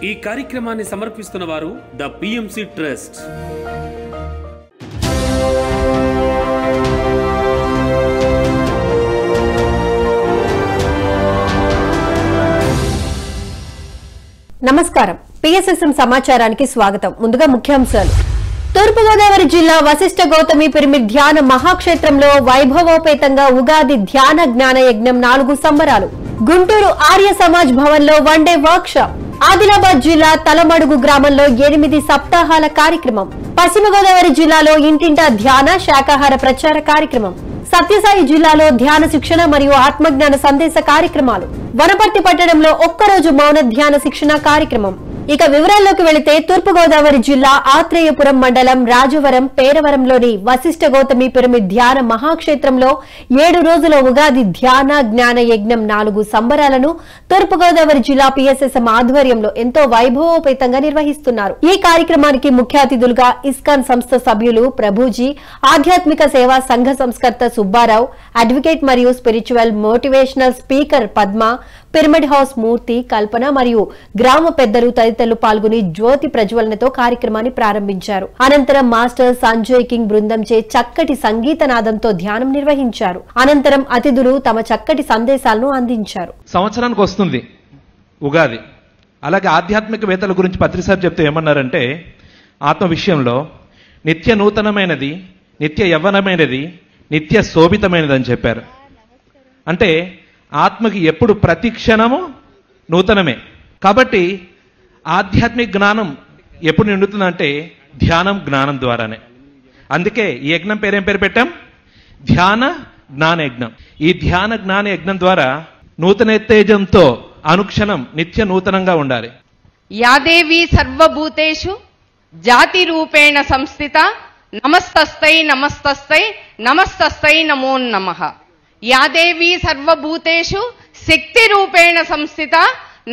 ఈ కార్యక్రమాన్ని సమర్పిస్తున్న వారు ద పిఎంసి ట్రస్ట్. నమస్కారం. పిఎస్ఎస్ఎం సమాచారానికి స్వాగతం. ముందుగా ముఖ్యాంశాలు. తూర్పుగోదావరి జిల్లా వశిష్ఠ గౌతమి పిరమిడ్ ధ్యాన మహాక్షేత్రంలో వైభవోపేతంగా ఉగాది ధ్యాన జ్ఞాన యజ్ఞం 4 సంబరాలు. గుంటూరు ఆర్య సమాజ్ భవన్ లో వన్డే వర్క్ షాప్. ఆదిలాబాద్ జిల్లా తలమడుగు గ్రామంలో 8 సప్తాహాల కార్యక్రమం. పశ్చిమ గోదావరి జిల్లాలో ఇంటింటా ధ్యాన శాకాహార ప్రచార కార్యక్రమం. సత్యసాయి జిల్లాలో ధ్యాన శిక్షణ మరియు ఆత్మజ్ఞాన సందేశ కార్యక్రమాలు. వనపర్తి పట్టణంలో ఒక్కరోజు మౌన ధ్యాన శిక్షణ కార్యక్రమం. ఇక వివరాల్లోకి వెళితే తూర్పుగోదావరి జిల్లా ఆత్రేయపురం మండలం రాజవరం పేరవరంలోని వశిష్ఠ గౌతమి పిరమిడ్ ధ్యాన మహాక్షేత్రంలో 7 రోజుల ఉగాది ధ్యాన జ్ఞాన యజ్ఞం 4 సంబరాలను తూర్పుగోదావరి జిల్లా పిఎస్ఎస్ఎం ఆధ్వర్యంలో ఎంతో వైభవోపేతంగా నిర్వహిస్తున్నారు. ఈ కార్యక్రమానికి ముఖ్య అతిథులుగా ఇస్కాన్ సంస్థ సభ్యులు ప్రభుజీ, ఆధ్యాత్మిక సేవా సంఘ సంస్కర్త సుబ్బారావు, అడ్వకేట్ మరియు spiritual motivational speaker Padma, pyramid house Murthy, Kalpana మరియు గ్రామ పెద్దలు తదితరులు పాల్గొని జ్యోతి ప్రజ్వలనతో కార్యక్రమాన్ని ప్రారంభించారు. అనంతరం మాస్టర్ సంజయ్ కింగ్ బృందంచే చక్కటి సంగీత నాదంతో ధ్యానం నిర్వహించారు. అనంతరం అతిథులు తమ చక్కటి సందేశాలను అందించారు. సంవత్సరానికి వస్తుంది ఉగాది. అలాగే ఆధ్యాత్మికవేత్తల గురించి పత్రిసారి చెప్తే ఏమన్నారంటే, ఆత్మ విషయంలో నిత్య నూతనమైనది, నిత్య యవ్వనమైనది, నిత్య శోభితమైనది అని చెప్పారు. అంటే ఆత్మకి ఎప్పుడు ప్రతి క్షణము నూతనమే. కాబట్టి ఆధ్యాత్మిక జ్ఞానం ఎప్పుడు నిండుతుందంటే ధ్యానం జ్ఞానం ద్వారానే. అందుకే ఈ యజ్ఞం పేరేం పేరు పెట్టాం? ధ్యాన జ్ఞాన యజ్ఞం. ఈ ధ్యాన జ్ఞాన యజ్ఞం ద్వారా నూతన తేజంతో అనుక్షణం నిత్య నూతనంగా ఉండాలి. యాదేవి సర్వభూతేషు జాతి రూపేణ సంస్థిత నమస్తస్తై నమస్తస్తై నమస్తస్తై నమో నమః. యాదేవి సర్వభూతేషు శక్తి రూపేణ సంస్థిత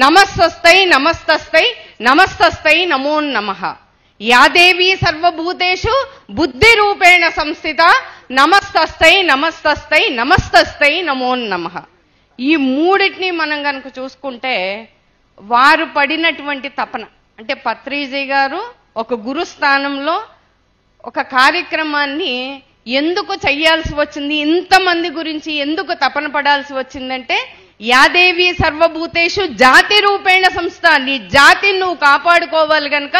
నమస్తస్తై నమస్తస్తై నమస్తస్తై నమో నమః. యాదేవి సర్వభూతేషు బుద్ధి రూపేణ సంస్థిత నమస్తస్తై నమస్తస్తై నమస్తస్తై నమో నమః. ఈ మూడింటిని మనం కనుక చూసుకుంటే వారు పడినటువంటి తపన, అంటే పత్రిజీ గారు ఒక గురుస్థానంలో ఒక కార్యక్రమాన్ని ఎందుకు చెయ్యాల్సి వచ్చింది, ఇంతమంది గురించి ఎందుకు తపన పడాల్సి వచ్చిందంటే, యాదేవి సర్వభూతేషు జాతి రూపేణ సంస్థ. నీ జాతిని నువ్వు కాపాడుకోవాలి గనక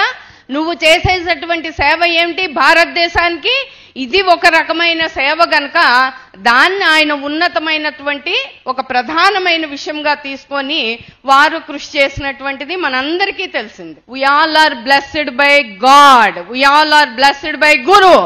నువ్వు చేసేటటువంటి సేవ ఏమిటి? భారతదేశానికి ఇది ఒక రకమైన సేవ గనక దాన్ని ఆయన ఉన్నతమైనటువంటి ఒక ప్రధానమైన విషయంగా తీసుకొని వారు కృషి చేసినటువంటిది మనందరికీ తెలిసింది. We all are blessed by God, we all are blessed by guru.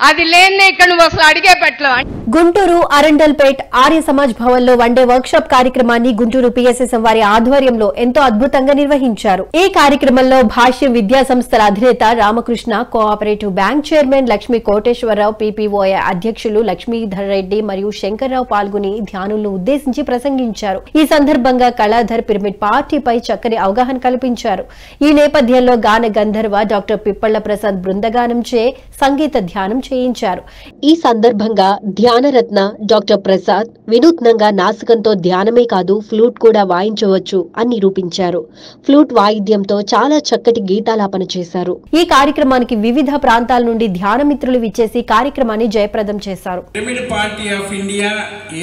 అది లేని ఇక్కడ నువ్వు అసలు అడిగే పెట్టలేవు. గుంటూరు అరండల్పేట్ ఆర్య సమాజ్ భవన్ లో వన్డే వర్క్ షాప్ కార్యక్రమాన్ని గుంటూరు పిఎస్ఎస్ఎం వారి ఆధ్వర్యంలో ఎంతో అద్భుతంగా నిర్వహించారు. ఈ కార్యక్రమంలో భాష్యం విద్యా సంస్థల అధినేత Ramakrishna, cooperative bank chairman Lakshmi Koteswararao, PPOA అధ్యక్షులు లక్ష్మీధర్ రెడ్డి మరియు శంకర్రావు పాల్గొని ధ్యానులను ఉద్దేశించి ప్రసంగించారు. ఈ సందర్భంగా కళాధర్ పిరమిడ్ పార్టీపై చక్కని అవగాహన కల్పించారు. ఈ నేపథ్యంలో గాన గంధర్వ డాక్టర్ పిప్పళ్ల ప్రసాద్ బృందగానంచే సంగీత ధ్యానం చేయించారు. ఈ సందర్భంగా ధ్యానరత్న డాక్టర్ ప్రసాద్ వినూత్నంగా నాసికంతో ధ్యానమే కాదు ఫ్లూట్ కూడా వాయించవచ్చు అని నిరూపించారు. ఫ్లూట్ వాయిద్యంతో చాలా చక్కటి గీతాలాపన చేశారు. ఈ కార్యక్రమానికి వివిధ ప్రాంతాల నుండి ధ్యాన మిత్రులు విచ్చేసి కార్యక్రమాన్ని జయప్రదం చేశారు. పిరమిడ్ పార్టీ ఆఫ్ ఇండియా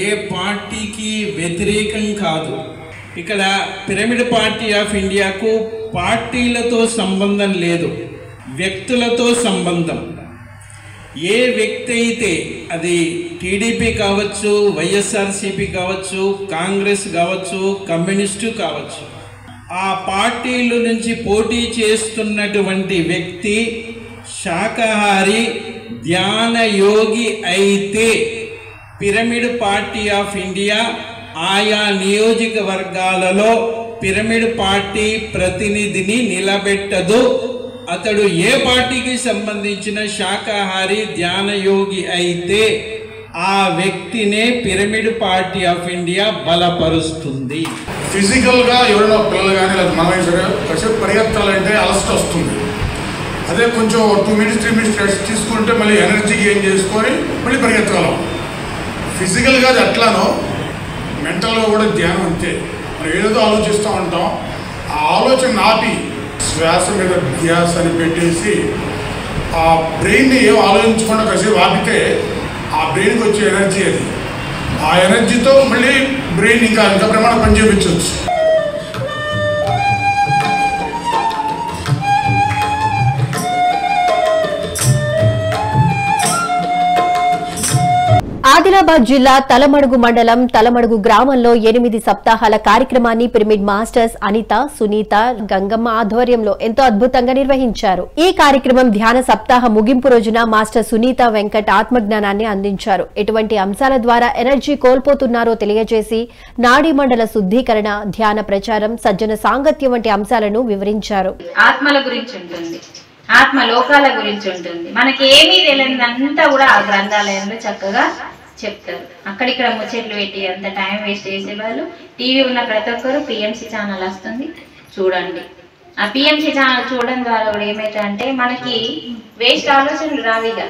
ఏ పార్టీకి వ్యతిరేకం కాదు. ఇక్కడ పిరమిడ్ పార్టీ ఆఫ్ ఇండియాకు పార్టీలతో సంబంధం లేదు, వ్యక్తులతో సంబంధం. ఏ వ్యక్తి అయితే, అది టీడీపీ కావచ్చు, వైఎస్ఆర్సీపీ కావచ్చు, కాంగ్రెస్ కావచ్చు, కమ్యూనిస్టు కావచ్చు, ఆ పార్టీల నుంచి పోటీ చేస్తున్నటువంటి వ్యక్తి శాకాహారి ధ్యాన యోగి అయితే పిరమిడ్ పార్టీ ఆఫ్ ఇండియా ఆయా నియోజకవర్గాలలో పిరమిడ్ పార్టీ ప్రతినిధిని నిలబెట్టదు. అతడు ఏ పార్టీకి సంబంధించిన శాకాహారి ధ్యాన యోగి అయితే ఆ వ్యక్తినే పిరమిడ్ పార్టీ ఆఫ్ ఇండియా బలపరుస్తుంది. ఫిజికల్గా ఎవరైనా పిల్లలు కానీ లేదా మనం సరే కాసేపు పరిగెత్తాలంటే అలసట వస్తుంది. అదే కొంచెం 2 minutes 3 minutes రెస్ట్ తీసుకుంటే మళ్ళీ ఎనర్జీ గెయిన్ చేసుకొని మళ్ళీ పరిగెత్తగలం. ఫిజికల్గా అది ఎట్లానో మెంటల్గా కూడా ధ్యానం అంతే. మనం ఏదో ఆలోచిస్తూ ఉంటాం, ఆ ఆలోచన ఆపి శ్వాస మీద ధ్యాస అని పెట్టేసి ఆ బ్రెయిన్ని ఏం ఆలోచించకుండా కాసేపు ఆపితే ఆ బ్రెయిన్కి వచ్చే ఎనర్జీ అది. ఆ ఎనర్జీతో మళ్ళీ బ్రెయిన్ ఇంకా ప్రమాణం పనిచేయించవచ్చు. ఆదిలాబాద్ జిల్లా తలమడుగు మండలం తలమడుగు గ్రామంలో 8 సప్తాహాల కార్యక్రమాన్ని పిరమిడ్ మాస్టర్స్ అనిత, సునీత, గంగమ్మ ఆధ్వర్యంలో ఎంతో అద్భుతంగా నిర్వహించారు. ఈ కార్యక్రమం ధ్యాన సప్తాహ ముగింపు రోజున మాస్టర్ సునీత వెంకట్ ఆత్మజ్ఞానాన్ని అందించారు. ఎటువంటి అంశాల ద్వారా ఎనర్జీ కోల్పోతున్నారో తెలియజేసి నాడీ మండల శుద్ధీకరణ, ధ్యాన ప్రచారం, సజ్జన సాంగత్యం వంటి అంశాలను వివరించారు. ఆత్మల గురించి ఉంటుంది, ఆత్మ లోకాల గురించి ఉంటుంది. మనకి ఏమీ తెలియదంతా కూడా ఆ గ్రంథాలయంలో చక్కగా చెప్తారు. అక్కడిక్కడ ముచ్చట్లు పెట్టి అంత టైం వేస్ట్ చేసేవాళ్ళు. టీవీ ఉన్న ప్రతి ఒక్కరు పిఎంసి ఛానల్ వస్తుంది చూడండి. ఆ పిఎంసి ఛానల్ చూడడం ద్వారా కూడా ఏమైతే అంటే మనకి వేస్ట్ ఆలోచనలు రావిగా,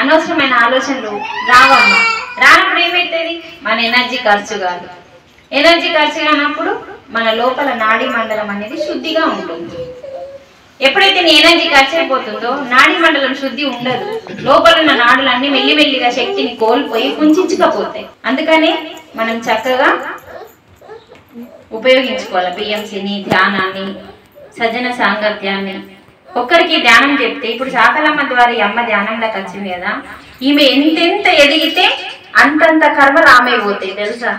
అనవసరమైన ఆలోచనలు రావమ్మా. రానప్పుడు ఏమైతుంది, మన ఎనర్జీ ఖర్చు కాదు. ఎనర్జీ ఖర్చు కానప్పుడు మన లోపల నాడీ మండలం అనేది శుద్ధిగా ఉంటుంది. ఎప్పుడైతే నీ ఎనర్జీ ఖర్చు అయిపోతుందో నాడీ మండలం శుద్ధి ఉండదు. లోపల ఉన్న నాడులన్నీ మెల్లిమెల్లిగా శక్తిని కోల్పోయి కుంచుకపోతాయి. అందుకనే మనం చక్కగా ఉపయోగించుకోవాలి పిఎంసిని, ధ్యానాన్ని, సజ్జన సాంగత్యాన్ని. ఒక్కరికి ధ్యానం చెప్తే ఇప్పుడు సాకలమ్మ ద్వారా ఈ అమ్మ ధ్యానంలోకి వచ్చింది కదా, ఈమె ఎంతెంత ఎదిగితే అంతంత కర్మ రామైపోతాయి తెలుసా.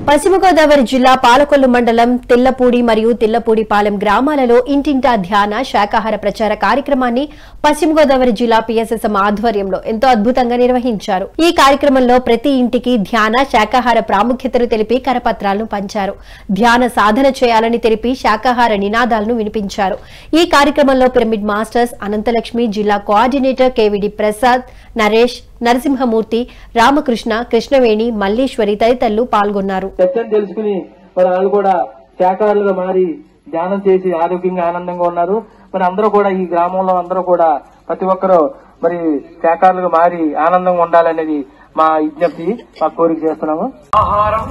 పశ్చిమ గోదావరి జిల్లా పాలకొల్లు మండలం తిల్లపూడి మరియు తిల్లపూడిపాలెం గ్రామాలలో ఇంటింటా ధ్యాన శాకాహార ప్రచార కార్యక్రమాన్ని పశ్చిమ గోదావరి జిల్లా పిఎస్ఎస్ఎం ఆధ్వర్యంలో ఎంతో అద్భుతంగా నిర్వహించారు. ఈ కార్యక్రమంలో ప్రతి ఇంటికి ధ్యాన శాకాహార ప్రాముఖ్యతను తెలిపి కరపత్రాలను పంచారు. ధ్యాన సాధన చేయాలని తెలిపి శాకాహార నినాదాలను వినిపించారు. ఈ కార్యక్రమంలో పిరమిడ్ మాస్టర్స్ అనంతలక్ష్మి, జిల్లా కోఆర్డినేటర్ కేవిడి ప్రసాద్, నరేష్, నరసింహమూర్తి, రామకృష్ణ, కృష్ణవేణి, మల్లీశ్వరి తదితరులు పాల్గొన్నారు. సత్యం తెలుసుకుని మరి వాళ్ళు కూడా శాకాహారులుగా మారి ధ్యానం చేసి ఆరోగ్యంగా ఆనందంగా ఉన్నారు. మరి అందరూ కూడా ఈ గ్రామంలో అందరూ కూడా ప్రతి ఒక్కరూ మరి శాకాహారులుగా మారి ఆనందంగా ఉండాలనేది మా విజ్ఞప్తి, మా కోరిక చేస్తున్నాము. ఆహారం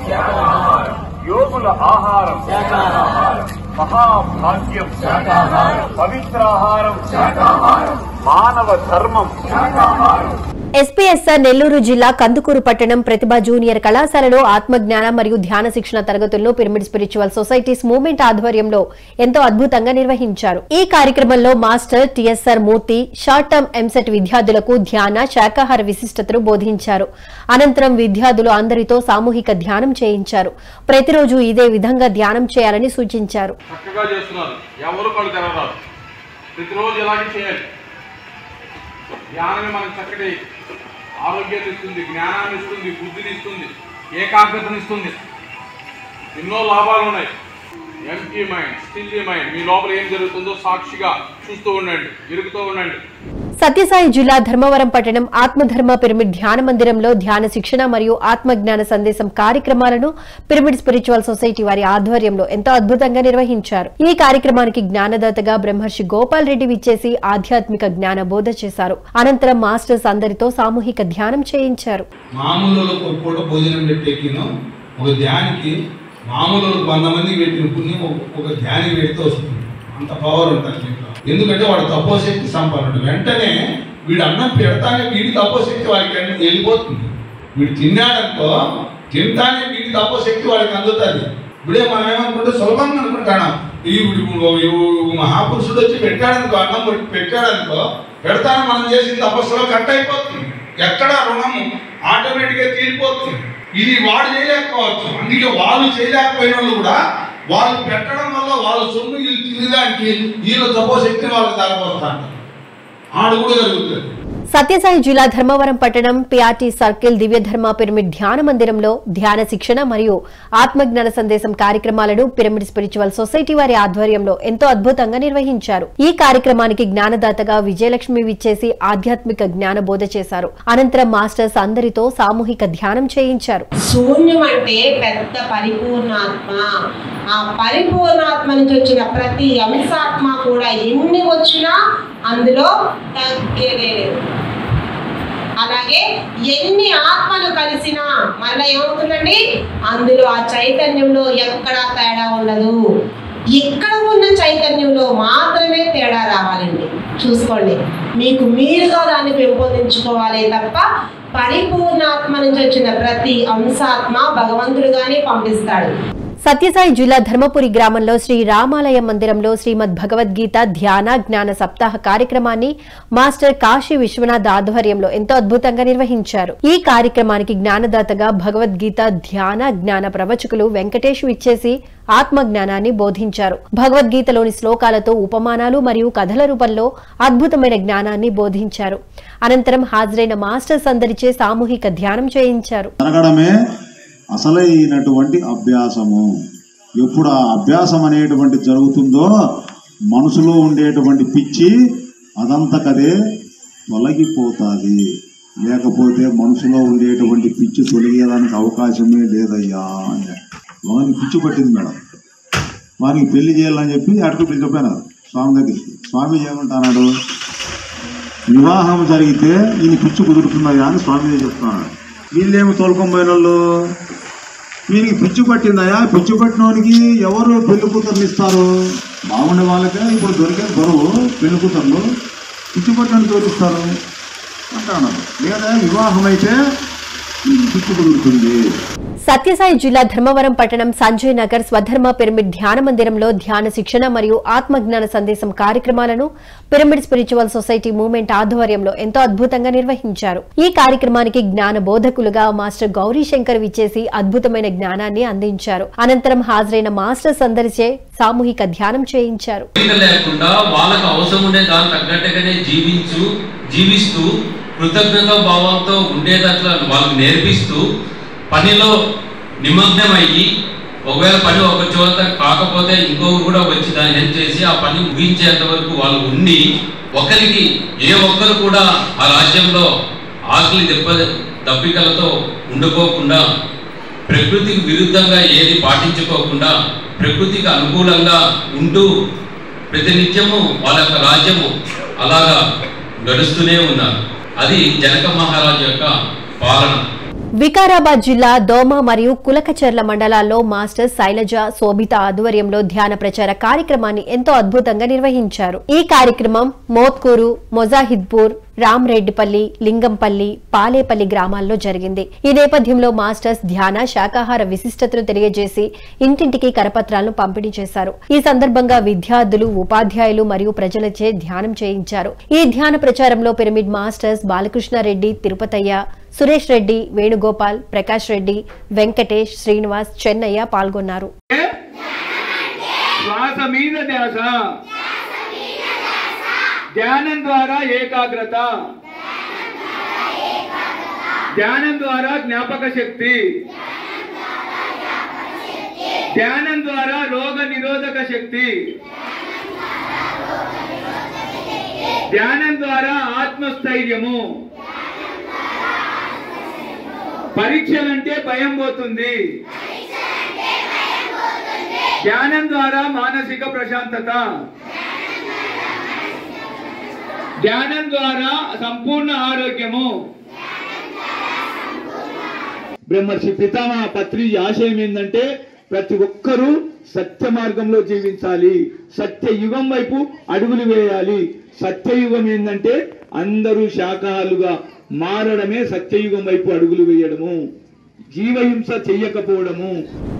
యోగుల ఆహారం మహాభాగ్యం, పవిత్రాహారం, మానవ ధర్మం. ఎస్పీఎస్ఆర్ నెల్లూరు జిల్లా కందుకూరు పట్టణం ప్రతిభా జూనియర్ కళాశాలలో ఆత్మజ్ఞాన మరియు ధ్యాన శిక్షణ తరగతుల్లో పిరమిడ్ స్పిరిచువల్ సొసైటీస్ మూవ్మెంట్ ఆధ్వర్యంలో ఎంతో అద్భుతంగా నిర్వహించారు. ఈ కార్యక్రమంలో మాస్టర్ టిఎస్ఆర్ మూర్తి షార్ట్ టర్మ్ ఎంసెట్ విద్యార్థులకు ధ్యాన శాకాహార విశిష్టతను బోధించారు. అనంతరం విద్యార్థులు అందరితో సామూహిక ధ్యానం చేయించారు. ప్రతిరోజు ఇదే విధంగా ధ్యానం చేయాలని సూచించారు. ధ్యానమే మనకు చక్కటి ఆరోగ్యాన్ని ఇస్తుంది, జ్ఞానాన్ని ఇస్తుంది, బుద్ధిని ఇస్తుంది, ఏకాగ్రతను ఇస్తుంది. ఎన్నో లాభాలు ఉన్నాయి. Empty mind, stilly mind. మీ లోపల ఏం జరుగుతుందో సాక్షిగా చూస్తూ ఉండండి, ఎరుగుతూ ఉండండి. సత్యసాయి జిల్లా ధర్మవరం పట్టణం ఆత్మధర్మ పిరమిడ్ ధ్యాన మందిరంలో ధ్యాన శిక్షణ మరియు ఆత్మజ్ఞాన సందేశం కార్యక్రమాలను పిరమిడ్ స్పిరిచువల్ సొసైటీ వారి ఆధ్వర్యంలో ఎంతో అద్భుతంగా నిర్వహించారు. ఈ కార్యక్రమానికి జ్ఞానదాతగా బ్రహ్మర్షి గోపాల్ రెడ్డి విచ్చేసి ఆధ్యాత్మిక జ్ఞాన బోధ చేశారు. అనంతరం మాస్టర్స్ అందరితో సామూహిక ధ్యానం చేయించారు. మామూలు 100 మందికి పెట్టిన పుణ్యం ఒక ధ్యానికి పెడితే వస్తుంది. అంత పవర్ ఉంటుంది దీంట్లో. ఎందుకంటే వాడు తపోశక్తి సంపన్నుడు. వెంటనే వీడు అన్నం పెడతానే వీడి తపోశక్తి వాడికి వెళ్ళిపోతుంది. వీడు తిన్నాడనుకో, తింటానే వీడి తపోశక్తి వాడికి అందుతుంది. ఇప్పుడే మనం ఏమనుకుంటే సులభంగా అనుకుంటాను, ఈ మహాపురుషుడు వచ్చి పెట్టాడనుకో, అన్నం పెట్టాడనుకో, పెడతానే మనం చేసిన తపస్సులో కట్ అయిపోతుంది. ఎక్కడ రుణము ఆటోమేటిక్గా తీరిపోతుంది. ఇది వాడు చేయలేకపోవచ్చు. అందుకే వాళ్ళు చేయలేకపోయిన వాళ్ళు కూడా వాళ్ళు పెట్టడం వల్ల వాళ్ళ సొమ్ము వీళ్ళు తినడానికి వీళ్ళ తపోశక్తి వాళ్ళకి దారిపోతారు. ఆడు కూడా జరుగుతుంది. సత్యసాయి జిల్లా ధర్మవరం పట్టణం పిఆర్టీ సర్కిల్ దివ్యధర్మ పిరమిడ్ ధ్యాన మందిరంలో ధ్యాన శిక్షణ మరియు ఆత్మజ్ఞాన సందేశం కార్యక్రమాలను పిరమిడ్ స్పిరిచువల్ సొసైటీ వారి ఆధ్వర్యంలో ఎంతో అద్భుతంగా నిర్వహించారు. ఈ కార్యక్రమానికి జ్ఞానదాతగా విజయలక్ష్మి విచ్చేసి ఆధ్యాత్మిక జ్ఞాన బోధ చేశారు. అనంతరం మాస్టర్స్ అందరితో సామూహిక ధ్యానం చేయించారు. శూన్యం అంటే పెద్ద పరిపూర్ణాత్మ. ఆ పరిపూర్ణాత్మ నుంచి వచ్చిన ప్రతి అంశాత్మ కూడా ఎన్ని వచ్చినా అందులో తగ్గేదే లేదు. అలాగే ఎన్ని ఆత్మలు కలిసినా మళ్ళీ ఏమవుతుందండి, అందులో ఆ చైతన్యంలో ఎక్కడా తేడా ఉండదు. ఇక్కడ ఉన్న చైతన్యంలో మాత్రమే తేడా రావాలండి. చూసుకోండి, మీకు మీరుగా దాన్ని పెంపొందించుకోవాలి తప్ప పరిపూర్ణాత్మ నుంచి వచ్చిన ప్రతి అంశాత్మ భగవంతుడుగానే పంపిస్తాడు. సత్యసాయి జిల్లా ధర్మపురి గ్రామంలో శ్రీ రామాలయ మందిరంలో శ్రీమద్ భగవద్గీత ధ్యాన జ్ఞాన సప్తాహ కార్యక్రమాన్ని మాస్టర్ కాశీ విశ్వనాథ్ ఆధ్వర్యంలో ఎంతో అద్భుతంగా నిర్వహించారు. ఈ కార్యక్రమానికి జ్ఞానదాతగా భగవద్గీత ధ్యాన జ్ఞాన ప్రవచకులు వెంకటేష్ ఇచ్చేసి ఆత్మ జ్ఞానాన్ని బోధించారు. భగవద్గీతలోని శ్లోకాలతో ఉపమానాలు మరియు కథల రూపంలో అద్భుతమైన జ్ఞానాన్ని బోధించారు. అనంతరం హాజరైన మాస్టర్స్ అందరిచే సామూహిక ధ్యానం చేయించారు. అసలైనటువంటి అభ్యాసము. ఎప్పుడు ఆ అభ్యాసం అనేటువంటి జరుగుతుందో మనసులో ఉండేటువంటి పిచ్చి అదంతకదే తొలగిపోతుంది. లేకపోతే మనసులో ఉండేటువంటి పిచ్చి తొలగేదానికి అవకాశమే లేదయ్యా అని వానికి పిచ్చి పట్టింది మేడం. వానికి పెళ్లి చేయాలని చెప్పి అటుకు పిలిచిపోయినారు స్వామి దగ్గరికి. స్వామి ఏమంటున్నాడు, వివాహం జరిగితే ఈయన పిచ్చి కుదురుతుందయ్యా అని స్వామి చెప్తున్నాడు. వీళ్ళేమి తోలుకొని వాళ్ళు, వీనికి పిచ్చి పట్టిందయా, పిచ్చి పట్టినోనికి ఎవరు పెళ్లి కూతుర్లు ఇస్తారు? బాగుండే వాళ్ళకే ఇప్పుడు దొరికే బరువు పెళ్లి కూతుర్లు, పిచ్చి పట్టినోని తోలిస్తారు అంటాడు. లేదా వివాహం అయితే పిచ్చి కుదురుతుంది. సత్యసాయి జిల్లా ధర్మవరం పట్టణం సంజయ్ నగర్ స్వధర్మ పిరమిడ్ ధ్యాన మందిరంలో ధ్యాన శిక్షణ మరియు ఆత్మజ్ఞాన సందేశం కార్యక్రమాలను పిరమిడ్ స్పిరిచువల్ సొసైటీ మూవ్మెంట్ ఆధ్వర్యంలో ఎంతో అద్భుతంగా నిర్వహించారు. ఈ కార్యక్రమానికి జ్ఞాన బోధకులుగా మాస్టర్ గౌరీ శంకర్ విచ్చేసి అద్భుతమైన జ్ఞానాన్ని అందించారు. అనంతరం హాజరైన మాస్టర్స్ అందరిచే సామూహిక ధ్యానం చేయించారు. జీవిస్తూ కృతజ్ఞత భావంతో ఉండేటట్లా వాళ్ళకు నేర్పిస్తూ పనిలో నిమగ్నమయ్యి, ఒకవేళ పని ఒక చోట కాకపోతే ఇంకొకరు కూడా వచ్చి దాన్ని హెల్ప్ చేసి ఆ పని ముగించేంత వరకు వాళ్ళు ఉండి, ఒకరికి ఏ ఒక్కరు కూడా ఆ రాజ్యంలో ఆకలి దప్పికలతో ఉండిపోకుండా, ప్రకృతికి విరుద్ధంగా ఏది పాటించుకోకుండా ప్రకృతికి అనుకూలంగా ఉంటూ ప్రతినిత్యము వాళ్ళ యొక్క రాజ్యము అలాగా గడుస్తూనే ఉన్నారు. అది జనక మహారాజు యొక్క పాలన. వికారాబాద్ జిల్లా దోమ మరియు కులకచర్ల మండలాల్లో మాస్టర్ శైలజ శోభిత ఆధ్వర్యంలో ధ్యాన ప్రచార కార్యక్రమాన్ని ఎంతో అద్భుతంగా నిర్వహించారు. ఈ కార్యక్రమం మోత్కూరు, మొజాహిద్పూర్, రామ్రెడ్డిపల్లి, లింగంపల్లి, పాలేపల్లి గ్రామాల్లో జరిగింది. ఈ నేపథ్యంలో మాస్టర్స్ ధ్యాన శాకాహార విశిష్టతను తెలియజేసి ఇంటింటికి కరపత్రాలను పంపిణీ చేశారు. ఈ సందర్భంగా విద్యార్థులు, ఉపాధ్యాయులు మరియు ప్రజలచే ధ్యానం చేయించారు. ఈ ధ్యాన ప్రచారంలో పిరమిడ్ మాస్టర్స్ బాలకృష్ణారెడ్డి, తిరుపతయ్య, సురేష్ రెడ్డి, వేణుగోపాల్, ప్రకాష్ రెడ్డి, వెంకటేష్, శ్రీనివాస్, చెన్నయ్య పాల్గొన్నారు. శ్వాస మీద ధ్యాస, ధ్యానం ద్వారా ఏకాగ్రత, ధ్యానం ద్వారా జ్ఞాపక శక్తి, ధ్యానం ద్వారా రోగ నిరోధక శక్తి, ధ్యానం ద్వారా ఆత్మస్థైర్యము, పరీక్షలంటే భయం పోతుంది, ధ్యానం ద్వారా మానసిక ప్రశాంతత, ధ్యానం ద్వారా సంపూర్ణ ఆరోగ్యము. బ్రహ్మర్షి పితామహ పత్రి ఆశయం ఏంటంటే ప్రతి ఒక్కరూ సత్య మార్గంలో జీవించాలి, సత్యయుగం వైపు అడుగులు వేయాలి. సత్యయుగం ఏంటంటే అందరూ శాకాహారులుగా మారడమే సత్యయుగం వైపు అడుగులు వేయడము, జీవహింస చెయ్యకపోవడము.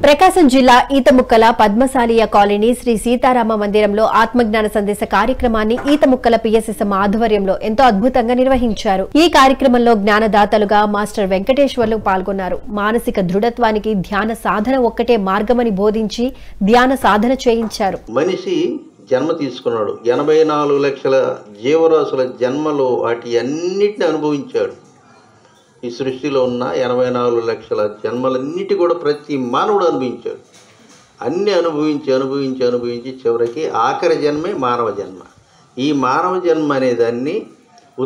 ప్రకాశం జిల్లా ఈతముక్కల పద్మశాలియ కాలనీ శ్రీ సీతారామ మందిరంలో ఆత్మజ్ఞాన సందేశ కార్యక్రమాన్ని ఈతముక్కల పిఎస్ఎస్ఎం ఆధ్వర్యంలో ఎంతో అద్భుతంగా నిర్వహించారు. ఈ కార్యక్రమంలో జ్ఞానదాతలుగా మాస్టర్ వెంకటేశ్వర్లు పాల్గొన్నారు. మానసిక దృఢత్వానికి ధ్యాన సాధన ఒక్కటే మార్గమని బోధించి ధ్యాన సాధన చేయించారు. మనిషి జన్మ తీసుకున్నాడు. 84 లక్షల జీవరాశుల జన్మలో వాటి అన్నిటిని అనుభవించాడు. ఈ సృష్టిలో ఉన్న 84 లక్షల జన్మలన్నిటి కూడా ప్రతి మానవుడు అనుభవించాడు. అన్నీ అనుభవించి చివరికి ఆఖరి జన్మే మానవ జన్మ. ఈ మానవ జన్మ అనేదాన్ని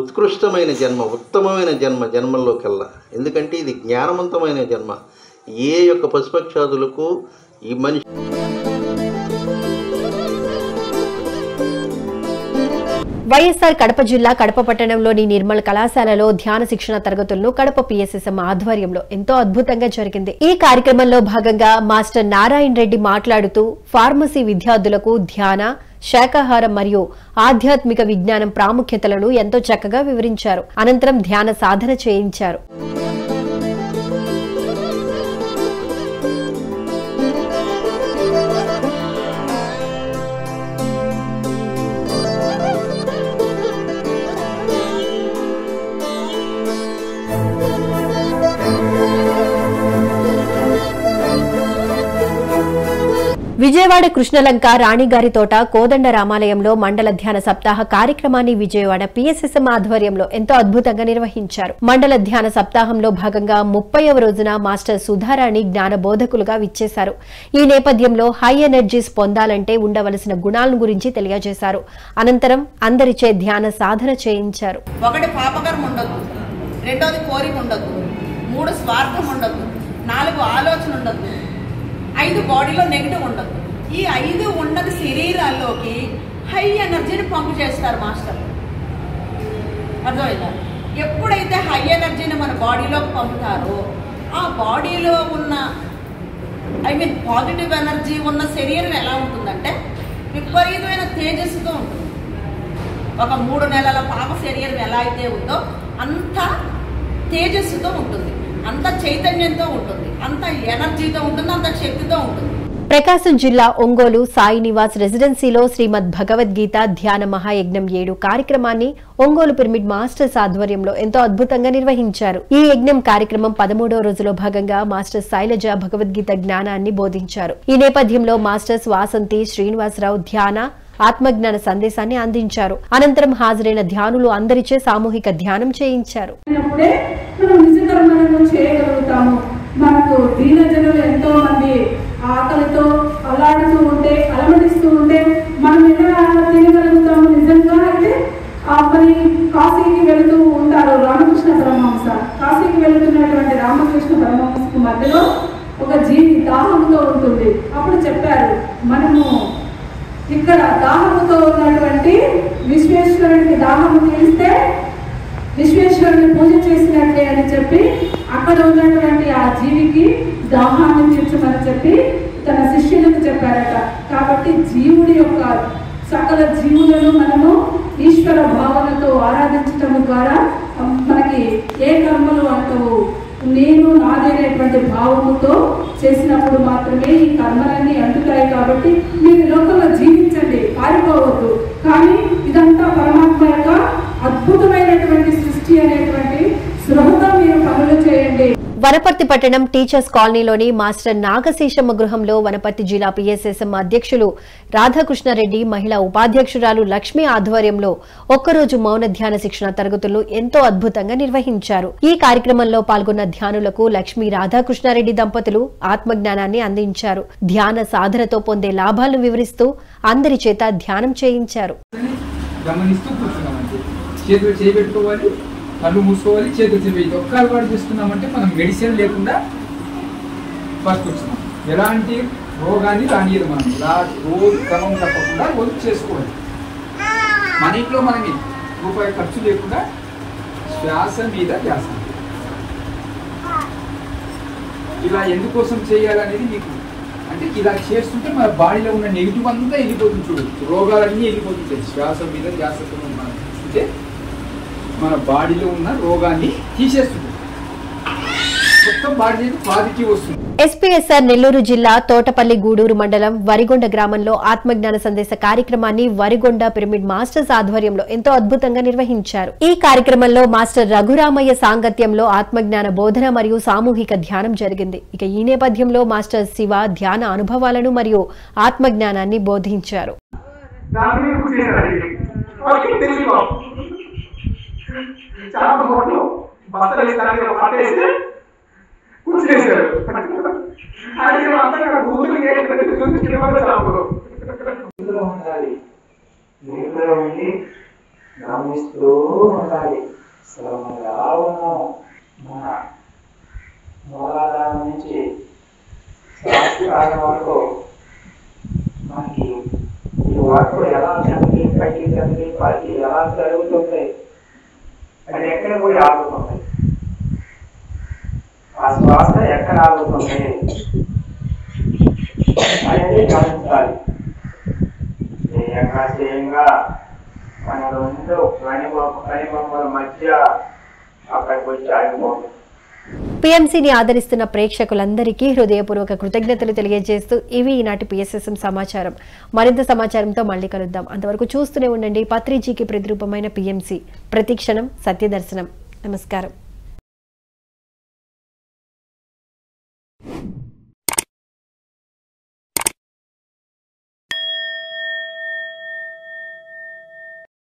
ఉత్కృష్టమైన జన్మ, ఉత్తమమైన జన్మల్లోకెల్లా. ఎందుకంటే ఇది జ్ఞానవంతమైన జన్మ. ఏ యొక్క పశుపక్షాదులకు ఈ మనిషి వైఎస్ఆర్ కడప జిల్లా కడప పట్టణంలోని నిర్మల్ కళాశాలలో ధ్యాన శిక్షణ తరగతులను కడప పిఎస్ఎస్ఎం ఆధ్వర్యంలో ఎంతో అద్భుతంగా జరిగింది. ఈ కార్యక్రమంలో భాగంగా మాస్టర్ నారాయణ రెడ్డి మాట్లాడుతూ ఫార్మసీ విద్యార్థులకు ధ్యాన, శాకాహారం మరియు ఆధ్యాత్మిక విజ్ఞానం ప్రాముఖ్యతలను ఎంతో చక్కగా వివరించారు. అనంతరం ధ్యాన సాధన చేయించారు. విజయవాడ కృష్ణలంక రాణిగారి తోట కోదండ రామాలయంలో మండల ధ్యాన సప్తాహ కార్యక్రమాన్ని విజయవాడ పిఎస్ఎస్ఎం ఆధ్వర్యంలో ఎంతో అద్భుతంగా నిర్వహించారు. మండల ధ్యాన సప్తాహంలో భాగంగా 30వ రోజున మాస్టర్ సుధారాణి జ్ఞాన బోధకులుగా విచ్చేశారు. ఈ నేపథ్యంలో హై ఎనర్జీస్ పొందాలంటే ఉండవలసిన గుణాలను గురించి తెలియజేశారు. అనంతరం అందరిచే ధ్యాన సాధన చేయించారు. ఒకటి పాపకరం ఉండదు, రెండోది కోరిక ఉండదు, 3 స్వార్థం ఉండదు, 4 ఆలోచన ఉండదు, 5 బాడీలో నెగిటివ్ ఉండదు. ఈ 5 ఉన్నది శరీరాల్లోకి హై ఎనర్జీని పంపు చేస్తారు మాస్టర్. అర్థమైందా? ఎప్పుడైతే హై ఎనర్జీని మన బాడీలోకి పంపుతారో ఆ బాడీలో ఉన్న పాజిటివ్ ఎనర్జీ ఉన్న శరీరం ఎలా ఉంటుందంటే విపరీతమైన తేజస్సుతో ఉంటుంది. ఒక 3 నెలల పాప శరీరం ఎలా అయితే ఉందో అంత తేజస్సుతో ఉంటుంది, అంత చైతన్యంతో ఉంటుంది, అంత ఎనర్జీతో ఉంటుంది, అంత శక్తితో ఉంటుంది. ప్రకాశం జిల్లా ఒంగోలు సాయి నివాస్ రెసిడెన్సీలో శ్రీమద్ భగవద్గీత ధ్యాన మహాయజ్ఞం 7 కార్యక్రమాన్ని ఒంగోలు పిరమిడ్ మాస్టర్స్ ఆధ్వర్యంలో ఎంతో అద్భుతంగా నిర్వహించారు. ఈ యజ్ఞం కార్యక్రమం 13వ రోజులో భాగంగా మాస్టర్ శైలజ భగవద్గీత జ్ఞానాన్ని బోధించారు. ఈ నేపథ్యంలో మాస్టర్స్ వాసంతి శ్రీనివాసరావు ధ్యాన, ఆత్మజ్ఞాన సందేశాన్ని అందించారు. అనంతరం హాజరైన ధ్యానులు అందరిచే సామూహిక ధ్యానం చేయించారు. మనకు దీన జనులు ఎంతో మంది ఆకలితో అల్లాడుతూ ఉంటే, అలమటిస్తూ ఉంటే మనం ఎలా తినగలుగుతాము? నిజంగా అయితే మరి కాశీకి వెళుతూ ఉంటారు రామకృష్ణ పరమహంస. కాశీకి వెళుతున్నటువంటి రామకృష్ణ పరమహంసకు మధ్యలో ఒక జీవి దాహంతో ఉంటుంది. అప్పుడు చెప్పారు, మనము ఇక్కడ దాహముతో ఉన్నటువంటి విశ్వేశ్వరుడికి దాహము తీరిస్తే విశ్వేశ్వరుని పూజ చేసినట్లే అని చెప్పి అక్కడ ఉన్నటువంటి ఆ జీవికి దాహాన్ని తీర్చమని చెప్పి తన శిష్యులకు చెప్పారట. కాబట్టి జీవుడి యొక్క సకల జీవులను మనము ఈశ్వర భావనతో ఆరాధించటం ద్వారా మనకి ఏ కర్మలు అంటూ నేను నాదేనేటువంటి భావముతో చేసినప్పుడు మాత్రమే ఈ కర్మలన్నీ అంటుతాయి. కాబట్టి మీరు లోకంలో జీవించండి, పారిపోవద్దు. కానీ ఇదంతా పరమాత్మ యొక్క అద్భుతమైనటువంటి సృష్టి అనేటువంటి స్పృహతో మీరు పనులు చేయండి. వనపర్తి పట్టణం టీచర్స్ కాలనీలోని మాస్టర్ నాగశేషమ్మ గృహంలో వనపర్తి జిల్లా పిఎస్ఎస్ఎం అధ్యక్షులు రాధాకృష్ణారెడ్డి, మహిళా ఉపాధ్యక్షురాలు లక్ష్మి ఆధ్వర్యంలో ఒక్కరోజు మౌన ధ్యాన శిక్షణ తరగతులు ఎంతో అద్భుతంగా నిర్వహించారు. ఈ కార్యక్రమంలో పాల్గొన్న ధ్యానులకు లక్ష్మి, రాధాకృష్ణారెడ్డి దంపతులు ఆత్మజ్ఞానాన్ని అందించారు. ధ్యాన సాధనతో పొందే లాభాలను వివరిస్తూ అందరి చేత ధ్యానం చేయించారు. చేతులు చేయబెట్టుకోవాలి, కళ్ళు మూసుకోవాలి, చేతులు చేయబెట్టి ఒక్క అలవాటు చేస్తున్నామంటే మనం మెడిసిన్ లేకుండా బతుకుతున్నాం. ఎలాంటి రోగాన్ని రానియదు. మనం రోజు క్రమం తప్పకుండా రోజు చేసుకోవాలి. మన ఇంట్లో మనకి రూపాయి ఖర్చు లేకుండా శ్వాస మీద ధ్యాస. ఇలా ఎందుకోసం చేయాలనేది మీకు అంటే ఇలా చేస్తుంటే మన బాడీలో ఉన్న నెగిటివ్ అంతా వెళ్ళిపోతుంది. చూడచ్చు, రోగాలన్నీ వెళ్ళిపోతుంటాయి. శ్వాస మీద ధ్యాసతో మనం చూస్తే మన బాడీలో ఉన్న రోగాన్ని తీసేస్తుంది. మొత్తం బాడీ పాజిటివ్ వస్తుంది. ఎస్పీఎస్ఆర్ నెల్లూరు జిల్లా తోటపల్లి గూడూరు మండలం వరిగొండ గ్రామంలో ఆత్మజ్ఞాన సందేశ కార్యక్రమాన్ని వరిగొండ పిరమిడ్ మాస్టర్స్ ఆధ్వర్యంలో ఎంతో అద్భుతంగా నిర్వహించారు. ఈ కార్యక్రమంలో మాస్టర్ రఘురామయ్య సాంగత్యంలో ఆత్మజ్ఞాన బోధన మరియు సామూహిక ధ్యానం జరిగింది. ఇక ఈ నేపథ్యంలో మాస్టర్ శివ ధ్యాన అనుభవాలను మరియు ఆత్మజ్ఞానాన్ని బోధించారు. కూర్చునేశారు. గమనిస్తూ ఉండాలి. మన మూలాధారం నుంచి శాస్త్రాల వరకు మనకి ఈ వార్తలు ఎలా చనిపోయింది పైకి కిందకి పైకి ఎలా జరుగుతుంది, అది ఎక్కడ పోయి ఆగుతుంది, ఆ శ్వాస ఎక్కడ ఆగుతుంది అనేది గమనించాలి. చేయంగా మన రెండు కనిబొమ్మల మధ్య అక్కడికి వచ్చి ఆగిపోతుంది. పిఎంసిని ఆదరిస్తున్న ప్రేక్షకులందరికీ హృదయపూర్వక కృతజ్ఞతలు తెలియజేస్తూ ఇవి ఈనాటి పిఎస్ఎస్ఎం సమాచారం. మరింత సమాచారంతో మళ్ళీ కలుద్దాం. అంతవరకు చూస్తూనే ఉండండి పత్రిజీకి ప్రతిరూపమైన పిఎంసి. ప్రతిక్షణం సత్యదర్శనం. నమస్కారం.